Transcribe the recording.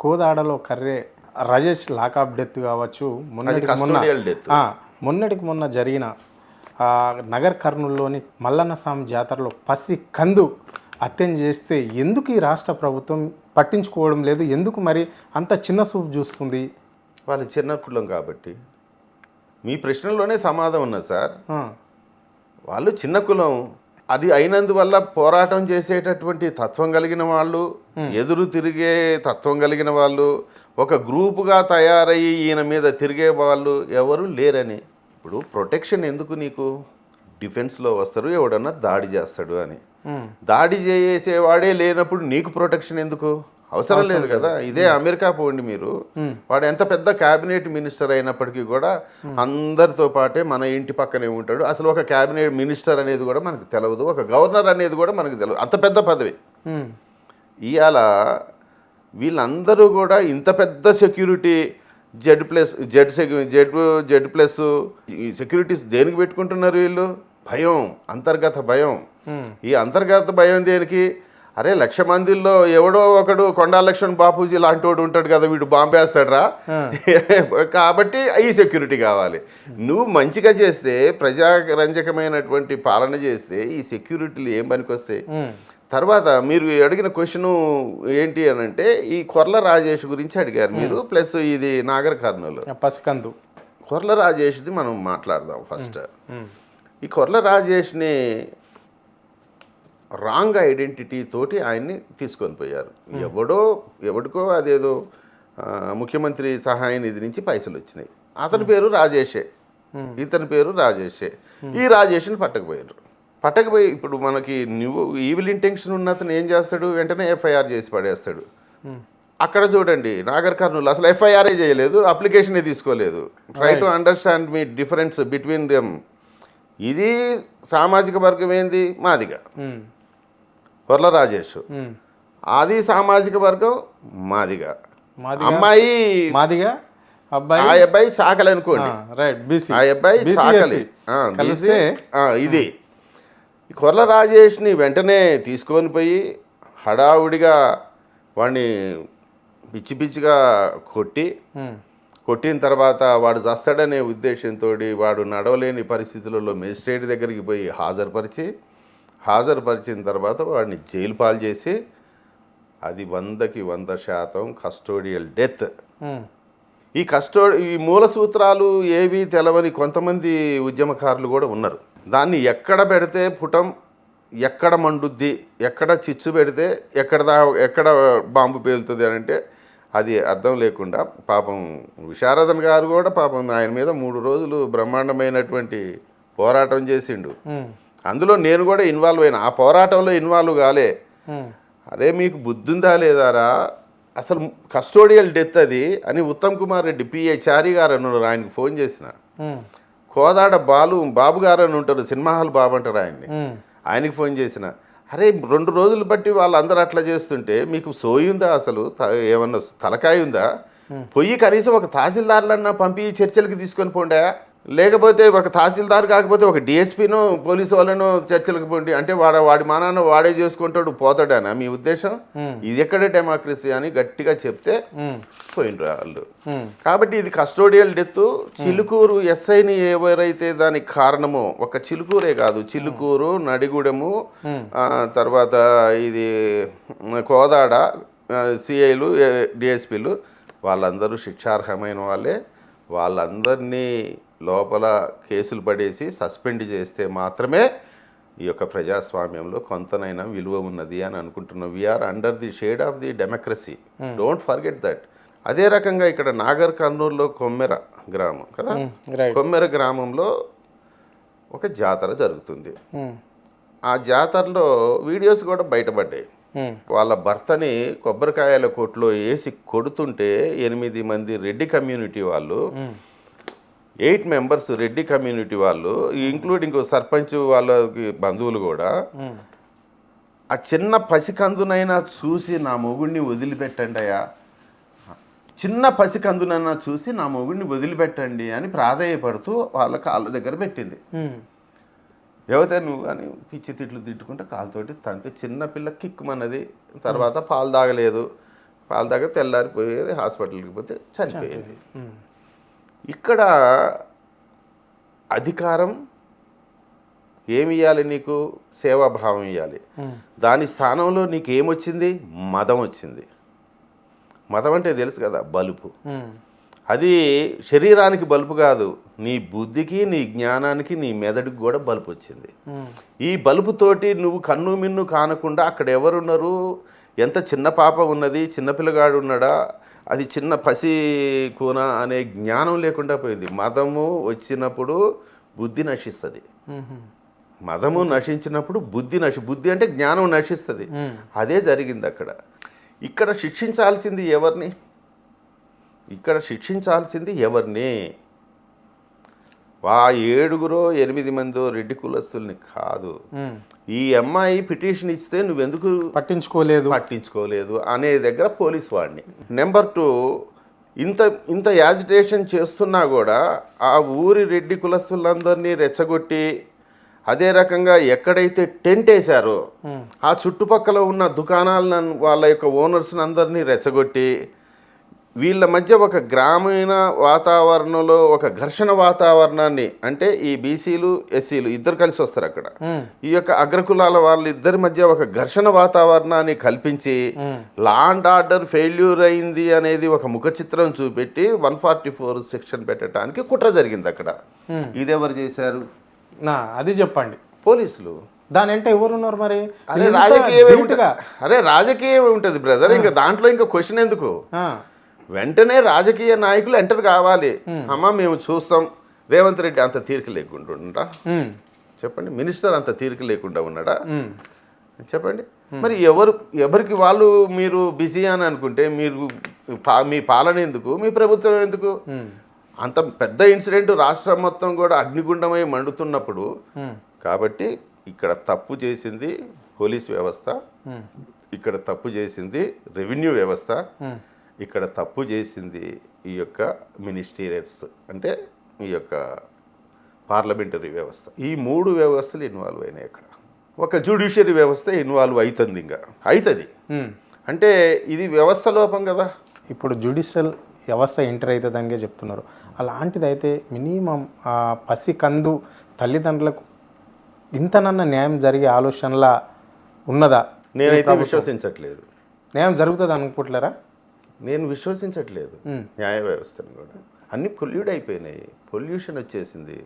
కోదాడలో Rajesh lockup death కావచ్చు, మొన్నటికి మొన్న జరిగిన నగర్ కర్నూలులోని మల్లన్న స్వామి జాతరలో పసి కందు హత్యను చేస్తే ఎందుకు ఈ రాష్ట్ర ప్రభుత్వం పట్టించుకోవడం లేదు? ఎందుకు మరి అంత చిన్న చూపు చూస్తుంది? వాళ్ళు చిన్న కులం కాబట్టి. మీ ప్రశ్నలోనే సమాధానం ఉన్నది సార్. వాళ్ళు చిన్న కులం, అది అయినందువల్ల పోరాటం చేసేటటువంటి తత్వం కలిగిన వాళ్ళు, ఎదురు తిరిగే తత్వం కలిగిన వాళ్ళు, ఒక గ్రూపుగా తయారయ్యి ఈయన మీద తిరిగే వాళ్ళు ఎవరు లేరని. ఇప్పుడు ప్రొటెక్షన్ ఎందుకు నీకు? డిఫెన్స్లో వస్తారు, ఎవడన్నా దాడి చేస్తాడు అని. దాడి చేసేవాడే లేనప్పుడు నీకు ప్రొటెక్షన్ ఎందుకు? అవసరం లేదు కదా. ఇదే అమెరికా పోండి మీరు, వాడు ఎంత పెద్ద క్యాబినెట్ మినిస్టర్ అయినప్పటికీ కూడా అందరితో పాటే మన ఇంటి పక్కనే ఉంటాడు. అసలు ఒక క్యాబినెట్ మినిస్టర్ అనేది కూడా మనకు తెలియదు, ఒక గవర్నర్ అనేది కూడా మనకు తెలియదు, అంత పెద్ద పదవి. ఇవాళ వీళ్ళందరూ కూడా ఇంత పెద్ద సెక్యూరిటీ జెడ్ ప్లస్ ఈ సెక్యూరిటీస్ దేనికి పెట్టుకుంటున్నారు వీళ్ళు? భయం, అంతర్గత భయం. ఈ అంతర్గత భయం దేనికి? అరే 1,00,000 మందిలో ఎవడో ఒకడు కొండా లక్ష్మణ్ బాపూజీ లాంటి వాడు ఉంటాడు కదా, వీడు బాంబేస్తాడరా కాబట్టి ఈ సెక్యూరిటీ కావాలి. నువ్వు మంచిగా చేస్తే, ప్రజారంజకమైనటువంటి పాలన చేస్తే ఈ సెక్యూరిటీలు ఏం పనికొస్తాయి? తర్వాత మీరు అడిగిన క్వశ్చను ఏంటి అని అంటే, ఈ కొర్ల రాజేష్ గురించి అడిగారు మీరు, ప్లస్ ఇది నాగర్ కర్నూలు పసికందు. కొర్ల రాజేష్ది మనం మాట్లాడదాం ఫస్ట్. ఈ కొర్ల రాజేష్ని రాంగ్ ఐడెంటిటీ తోటి ఆయన్ని తీసుకొని పోయారు. ఎవడికో అదేదో ముఖ్యమంత్రి సహాయ నిధి నుంచి పైసలు వచ్చినాయి. అతని పేరు రాజేషే, ఇతని పేరు రాజేషే. ఈ రాజేష్ని పట్టకపోయి ఇప్పుడు మనకి నువ్వు ఈవిల్ ఇంటెన్షన్ ఉన్న అతను ఏం చేస్తాడు? వెంటనే ఎఫ్ఐఆర్ చేసి పడేస్తాడు. అక్కడ చూడండి, నాగర్ కర్నూలు అసలు ఎఫ్ఐఆర్ఏ చేయలేదు, అప్లికేషనే తీసుకోలేదు. Try to understand me difference between them. ఇది సామాజిక వర్గం ఏంది? మాదిగా కొర్ల రాజేష్, అది సామాజిక వర్గం మాదిగా. అమ్మాయి మాదిగా, ఆ అబ్బాయి సాకలి అనుకోండి, ఆ అబ్బాయి సాకలి. ఇది కొర్ల రాజేష్ని వెంటనే తీసుకొని పోయి హడావుడిగా వాడిని పిచ్చి పిచ్చిగా కొట్టిన తర్వాత వాడు చస్తాడనే ఉద్దేశంతో వాడు నడవలేని పరిస్థితులలో మేజిస్ట్రేట్ దగ్గరికి పోయి హాజరుపరిచిన తర్వాత వాడిని జైలు పాలు చేసి, అది 100% కస్టోడియల్ డెత్. ఈ మూల సూత్రాలు ఏవి తెలవని కొంతమంది ఉద్యమకారులు కూడా ఉన్నారు. దాన్ని ఎక్కడ పెడితే పుటం, ఎక్కడ మండుద్ది, ఎక్కడ చిచ్చు పెడితే ఎక్కడ బాంబు పేలుతుంది అని అంటే అది అర్థం లేకుండా పాపం విశారదన్ గారు కూడా పాపం ఆయన మీద 3 రోజులు బ్రహ్మాండమైనటువంటి పోరాటం చేసిండు. అందులో నేను కూడా ఇన్వాల్వ్ అయినా, ఆ పోరాటంలో ఇన్వాల్వ్ కాలే. అరే మీకు బుద్ధుందా లేదారా, అసలు కస్టోడియల్ డెత్ అది అని ఉత్తమ్ కుమార్ రెడ్డి పిఐ చారి గారు అన్నారు. ఆయనకు ఫోన్ చేసిన, కోదాడ బాబు గారు అని ఉంటారు, సినిమా హాల్ బాబు అంటారు ఆయనకి ఫోన్ చేసిన. అరే 2 రోజులు బట్టి వాళ్ళందరూ అట్లా చేస్తుంటే మీకు సోయుందా? అసలు ఏమన్నా తలకాయ ఉందా? పొయ్యి కనీసం ఒక తహసీల్దార్లన్నా పంపి చర్చలకు తీసుకొని పోండా, లేకపోతే ఒక తహసీల్దార్ కాకపోతే ఒక డిఎస్పీను పోలీసు వాళ్ళను చర్చలకు పోండి అంటే వాడి మానాన్ని వాడే చేసుకుంటాడు పోతాడనా మీ ఉద్దేశం? ఇది ఎక్కడే డెమోక్రసీ అని గట్టిగా చెప్తే పోయినరు వాళ్ళు. కాబట్టి ఇది కస్టోడియల్ డెత్. చిలుకూరు ఎస్ఐని ఎవరైతే దానికి కారణమో, ఒక చిలుకూరే కాదు, చిలుకూరు, నడిగూడెము, తర్వాత ఇది కోదాడ సిఐలు, డిఎస్పీలు వాళ్ళందరూ శిక్షార్హమైన వాళ్ళే. వాళ్ళందరినీ లోపల కేసులు పడేసి సస్పెండ్ చేస్తే మాత్రమే ఈ యొక్క ప్రజాస్వామ్యంలో కొంతనైనా విలువ ఉన్నది అని అనుకుంటున్నాం. We are under the shade of the democracy, don't forget that. అదే రకంగా ఇక్కడ నాగర్ కర్నూలులో కొమ్మెర గ్రామం కదా, కొమ్మెర గ్రామంలో ఒక జాతర జరుగుతుంది. ఆ జాతరలో వీడియోస్ కూడా బయటపడ్డాయి. వాళ్ళ భర్తని కొబ్బరికాయల కొట్లో వేసి కొడుతుంటే 8 మంది రెడ్డి కమ్యూనిటీ వాళ్ళు, 8 మెంబర్స్ రెడ్డి కమ్యూనిటీ వాళ్ళు, ఇంక్లూడింగ్ సర్పంచ్ వాళ్ళకి బంధువులు కూడా, ఆ చిన్న పసికందునైనా చూసి నా మొగుడిని వదిలిపెట్టండి అయ్యా, చిన్న పసికందునైనా చూసి నా మొగుడిని వదిలిపెట్టండి అని ప్రాధేయపడుతూ వాళ్ళ కాళ్ళ దగ్గర పెట్టింది. ఎవతే నువ్వు అని పిచ్చి తిట్లు తిట్టుకుంటే కాలుతోటి తంతే చిన్నపిల్ల కిక్కుమన్నది. తర్వాత పాలు తాగలేదు, పాలు దాకా తెల్లారిపోయేది, హాస్పిటల్కి పోతే చనిపోయేది. ఉమ్. ఇక్కడ అధికారం ఏమి ఇవ్వాలి నీకు? సేవాభావం ఇవ్వాలి. దాని స్థానంలో నీకు ఏమొచ్చింది? మదం వచ్చింది. మదం అంటే తెలుసు కదా, బలుపు. అది శరీరానికి బలుపు కాదు, నీ బుద్ధికి, నీ జ్ఞానానికి, నీ మెదడుకి కూడా బలుపు వచ్చింది. ఈ బలుపుతోటి నువ్వు కన్ను మిన్ను కానకుండా అక్కడ ఎవరున్నారు, ఎంత చిన్న పాప ఉన్నది, చిన్నపిల్లగాడు ఉన్నాడా, అది చిన్న పసి కూన అనే జ్ఞానం లేకుండా పోయింది. మదము వచ్చినప్పుడు బుద్ధి నశిస్తుంది. మదము నశించినప్పుడు బుద్ధి అంటే జ్ఞానం నశిస్తుంది. అదే జరిగింది అక్కడ. ఇక్కడ శిక్షించాల్సింది ఎవరిని? ఇక్కడ శిక్షించాల్సింది ఎవరిని? 7 మందో రెడ్డి కులస్తుల్ని కాదు. ఈ అమ్మాయి పిటిషన్ ఇస్తే నువ్వెందుకు పట్టించుకోలేదు అనే దగ్గర పోలీస్ వాడిని. నెంబర్ 2, ఇంత యాజిటేషన్ చేస్తున్నా కూడా ఆ ఊరి రెడ్డి కులస్తులందరినీ రెచ్చగొట్టి, అదే రకంగా ఎక్కడైతే టెంట్ వేశారో ఆ చుట్టుపక్కల ఉన్న దుకాణాలను, వాళ్ళ యొక్క ఓనర్స్ని అందరినీ రెచ్చగొట్టి, వీళ్ళ మధ్య ఒక గ్రామీణ వాతావరణంలో ఒక ఘర్షణ వాతావరణాన్ని, అంటే ఈ బీసీలు ఎస్సీలు ఇద్దరు కలిసి వస్తారు అక్కడ, ఈ యొక్క అగ్రకులాల వాళ్ళిద్దరి మధ్య ఒక ఘర్షణ వాతావరణాన్ని కల్పించి లా అండ్ ఆర్డర్ ఫెయిల్యూర్ అయింది అనేది ఒక ముఖ చిత్రం చూపెట్టి 144 సెక్షన్ పెట్టడానికి కుట్ర జరిగింది అక్కడ. ఇది ఎవరు చేశారు? అది చెప్పండి. పోలీసులు. దాని అంటే ఎవరున్నారు మరి? రాజకీయం ఉంటుంది బ్రదర్. ఇంకా దాంట్లో ఇంకా క్వశ్చన్ ఎందుకు? వెంటనే రాజకీయ నాయకులు ఎంటర్ కావాలి. అమ్మా మేము చూస్తాం. రేవంత్ రెడ్డి అంత తీరిక లేకుండా ఉన్నాడా? చెప్పండి. మినిస్టర్ అంత తీరిక లేకుండా ఉన్నాడా? చెప్పండి. మరి ఎవరికి వాళ్ళు మీరు బిజీ అని అనుకుంటే మీరు మీ పాలన ఎందుకు, మీ ప్రభుత్వం ఎందుకు? అంత పెద్ద ఇన్సిడెంట్ రాష్ట్రం మొత్తం కూడా అగ్నిగుండమై మండుతున్నప్పుడు. కాబట్టి ఇక్కడ తప్పు చేసింది పోలీస్ వ్యవస్థ, ఇక్కడ తప్పు చేసింది రెవెన్యూ వ్యవస్థ, ఇక్కడ తప్పు చేసింది ఈ యొక్క మినిస్టీరియట్స్, అంటే ఈ యొక్క పార్లమెంటరీ వ్యవస్థ. ఈ 3 వ్యవస్థలు ఇన్వాల్వ్ అయినాయి అక్కడ. ఒక జ్యుడిషియరీ వ్యవస్థ ఇన్వాల్వ్ అవుతుంది. ఇంకా అవుతుంది అంటే ఇది వ్యవస్థ లోపం కదా. ఇప్పుడు జ్యుడిషియల్ వ్యవస్థ ఎంటర్ అవుతుందనిగా చెప్తున్నారు. అలాంటిది అయితే మినిమం ఆ పసికందు తల్లిదండ్రులకు ఇంతనన్న న్యాయం జరిగే ఆలోచనలా ఉన్నదా? నేనైతే విశ్వసించట్లేదు. న్యాయం జరుగుతుంది అనుకుంటున్నారా? నేను విశ్వసించట్లేదు న్యాయ వ్యవస్థను కూడా. అన్నీ పొల్యూట్ అయిపోయినాయి. పొల్యూషన్ వచ్చేసింది.